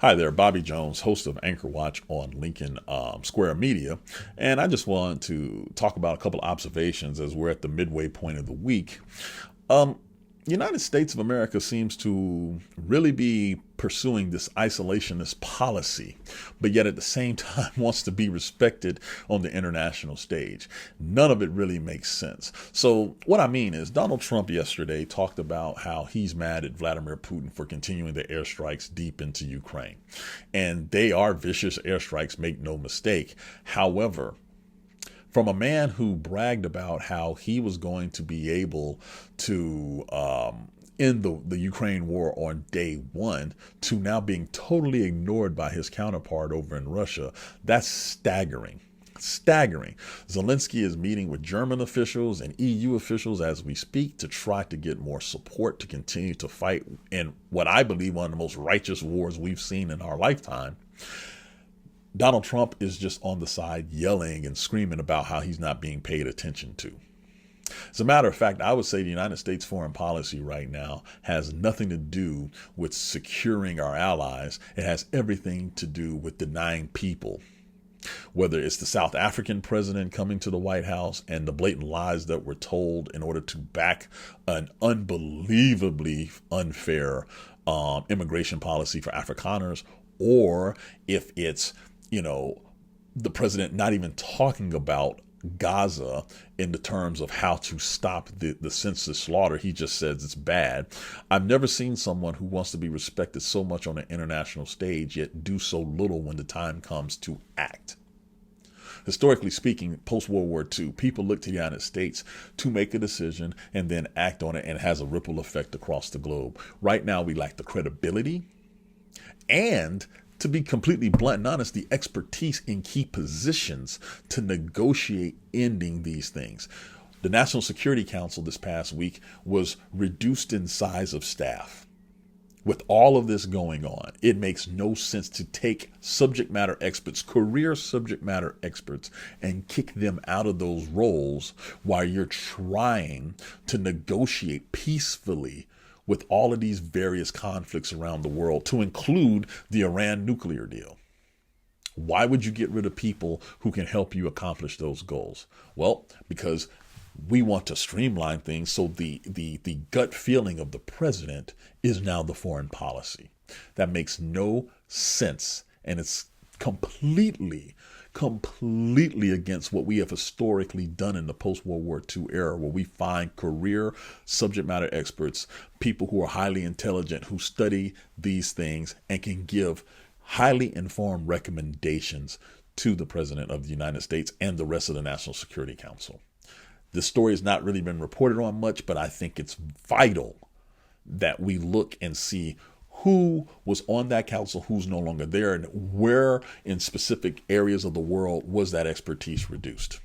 Hi there, Bobby Jones, host of Anchor Watch on Lincoln Square Media. And I just wanted to talk about a couple of observations as we're at the midway point of the week. Um, United States of America seems to really be pursuing this isolationist policy, but yet at the same time wants to be respected on the international stage. None of it really makes sense. So what I mean is Donald Trump yesterday talked about how he's mad at Vladimir Putin for continuing the airstrikes deep into Ukraine. And they are vicious airstrikes, make no mistake. However, from a man who bragged about how he was going to be able to end the Ukraine war on day one to now being totally ignored by his counterpart over in Russia, that's staggering. Staggering. Zelensky is meeting with German officials and EU officials as we speak to try to get more support to continue to fight in what I believe one of the most righteous wars we've seen in our lifetime. Donald Trump is just on the side yelling and screaming about how he's not being paid attention to. As a matter of fact, I would say the United States foreign policy right now has nothing to do with securing our allies. It has everything to do with denying people, whether it's the South African president coming to the White House and the blatant lies that were told in order to back an unbelievably unfair immigration policy for Afrikaners, or if it's the president not even talking about Gaza in the terms of how to stop the senseless slaughter. He just says it's bad. I've never seen someone who wants to be respected so much on an international stage, yet do so little when the time comes to act. Historically speaking, post-World War II, people look to the United States to make a decision and then act on it, and it has a ripple effect across the globe. Right now, we lack the credibility and, to be completely blunt and honest, the expertise in key positions to negotiate ending these things. The National Security Council this past week was reduced in size of staff. With all of this going on, it makes no sense to take subject matter experts, career subject matter experts, and kick them out of those roles while you're trying to negotiate peacefully with all of these various conflicts around the world, to include the Iran nuclear deal. Why would you get rid of people who can help you accomplish those goals? Well, because we want to streamline things, so the gut feeling of the president is now the foreign policy. That makes no sense, and it's completely against what we have historically done in the post-World War II era, where we find career subject matter experts, people who are highly intelligent, who study these things and can give highly informed recommendations to the President of the United States and the rest of the National Security Council. This story has not really been reported on much, but I think it's vital that we look and see who was on that council, who's no longer there, and where in specific areas of the world was that expertise reduced.